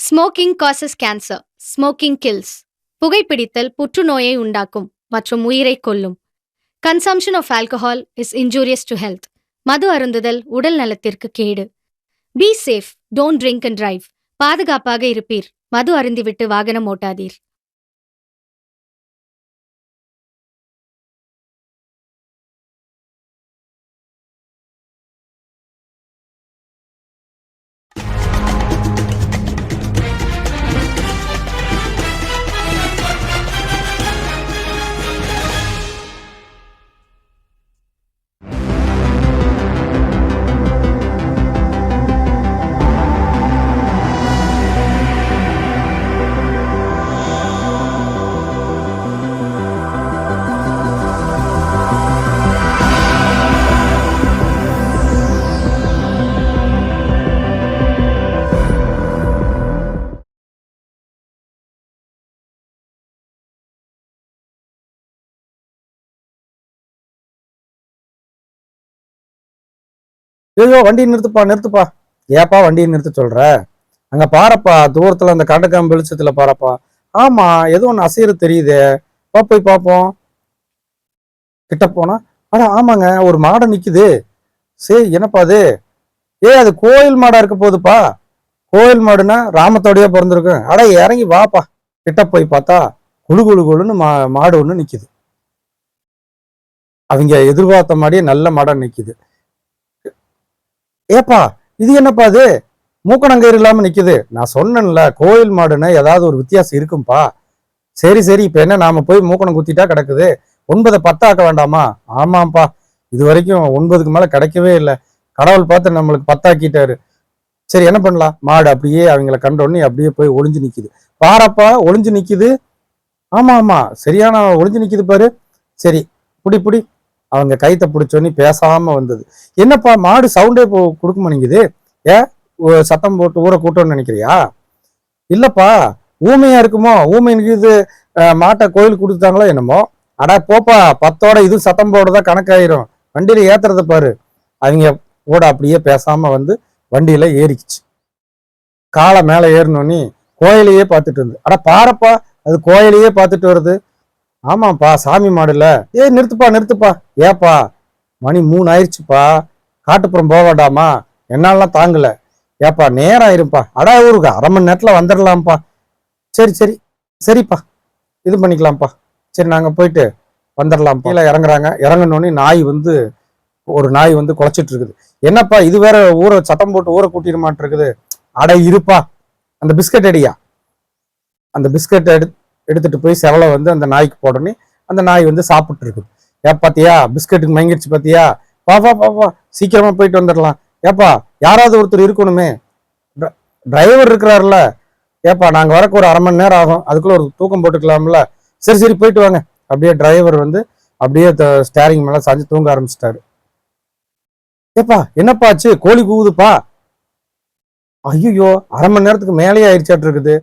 Smoking causes cancer. Smoking kills. புகைப்பிடித்தல் புற்றுநோயை உண்டாக்கும் மற்றும் உயிரை கொல்லும். Consumption of alcohol is injurious to health. மது அருந்துதல் உடல் நலத்திற்கு கேடு. Be safe, don't drink and drive. பாதுகாப்பாக இருப்பீர். மது அருந்திவிட்டு வாகனம் ஓட்டாதீர். ஐயோ வண்டியை நிறுத்துப்பா நிறுத்துப்பா. ஏப்பா வண்டியை நிறுத்த சொல்ற? அங்க பாரப்பா, தூரத்துல அந்த கண்டக்காம் வெளிச்சத்துல பாரப்பா. ஆமா, ஏதோ ஒன்று அசைறு தெரியுது. போய் பார்ப்போம். கிட்ட போனா ஆமாங்க, ஒரு மாடை நிக்குது. சரி, என்னப்பா அது? அது கோயில் மாடா இருக்க போகுதுப்பா. கோயில் மாடுனா ராமத்தோடையே பிறந்திருக்கு. இறங்கி வாப்பா. கிட்ட போய் பார்த்தா குழு குழு குழுன்னு மாடு ஒண்ணு நிக்குது. அவங்க எதிர்பார்த்த மாதிரியே நல்ல மாடா நிக்குது. ஏப்பா இது என்னப்பா அது? மூக்கணங்கயிறு இல்லாம நிக்குது. நான் சொன்னேன்ல, கோயில் மாடுன்னா ஏதாவது ஒரு வித்தியாசம் இருக்கும்பா. சரி சரி, இப்ப என்ன நாம போய் மூக்கணம் குத்திட்டா கிடக்குது? 9 10 ஆக்க வேண்டாமா? ஆமாப்பா, இது வரைக்கும் 9க்கு மேல கிடைக்கவே இல்லை. கடவுள் பார்த்து நம்மளுக்கு 10 ஆக்கிட்டாரு. சரி, என்ன பண்ணலாம்? மாடு அப்படியே அவங்கள கண்டோடனே அப்படியே போய் ஒளிஞ்சு நிக்குது. பாரப்பா, ஒளிஞ்சு நிக்குது. ஆமா ஆமா, சரியான ஒளிஞ்சு நிக்குது பாரு. சரி, புடி புடி. அவங்க கைத்தை பிடிச்சோன்னே பேசாம வந்தது. என்னப்பா மாடு சவுண்டே கொடுக்க மாட்டேங்குது? சத்தம் போட்டு ஊரை கூட்டணும்னு நினைக்கிறியா? இல்லப்பா, ஊமையா இருக்குமோ? ஊமைக்கு இது மாட்டை கோயில் கொடுத்தாங்களோ என்னமோ. போப்பா, 10ஓட இது சத்தம் போடுறதா கணக்காயிரும். வண்டியில ஏத்துறத பாரு. அவங்க கூட அப்படியே பேசாம வந்து வண்டியில ஏறிக்குச்சு. காலை மேல ஏறினோன்னே கோயிலையே பார்த்துட்டு இருந்து. பாரப்பா, அது கோயிலையே பார்த்துட்டு வருது. ஆமாப்பா, சாமி மாடுல. நிறுத்துப்பா நிறுத்துப்பா. ஏப்பா, மணி 3 ஆயிடுச்சுப்பா. காட்டுப்புறம் போக வேண்டாமா? என்னாலாம் தாங்கல. ஏப்பா, நேரம் ஆயிருப்பா. ஒரு 1/2 மணி நேரத்துல வந்துடலாம்ப்பா. சரி சரி சரிப்பா, இது பண்ணிக்கலாம்ப்பா. சரி, நாங்க போயிட்டு வந்துடலாம். கீழே இறங்குறாங்க. இறங்கினோடனே ஒரு நாய் வந்து குலைச்சிட்டு இருக்குது. என்னப்பா இது வேற ஊரை சத்தம் போட்டு ஊரை கூட்டிட மாட்டிருக்குது. இருப்பா, அந்த பிஸ்கட் அடியா. அந்த பிஸ்கட் எடுத்துட்டு போய் செவலை வந்து அந்த நாய்க்கு போடனே அந்த நாய் வந்து சாப்பிட்டு இருக்குது. பாத்தியா, பிஸ்கட்டுக்கு மயங்கிடுச்சு பாத்தியா? பாப்பா பாப்பா, சீக்கிரமா போயிட்டு வந்துடலாம். ஏப்பா, யாராவது ஒருத்தர் இருக்கணுமே. டிரைவர் இருக்கிறாருல. ஏப்பா, நாங்க வரக்கு ஒரு 1/2 மணி நேரம் ஆகும். அதுக்குள்ள ஒரு தூக்கம் போட்டுக்கலாம்ல. சரி சரி, போயிட்டு வாங்க. அப்படியே டிரைவர் வந்து அப்படியே ஸ்டேரிங் மேல சாஞ்சு தூங்க ஆரம்பிச்சிட்டாரு. ஏப்பா, என்னப்பா ஆச்சு? கோழி கூவுதுப்பா. ஐயோ, 1/2 மணி நேரத்துக்கு மேலேயே ஆயிடுச்சாட்டு இருக்குது.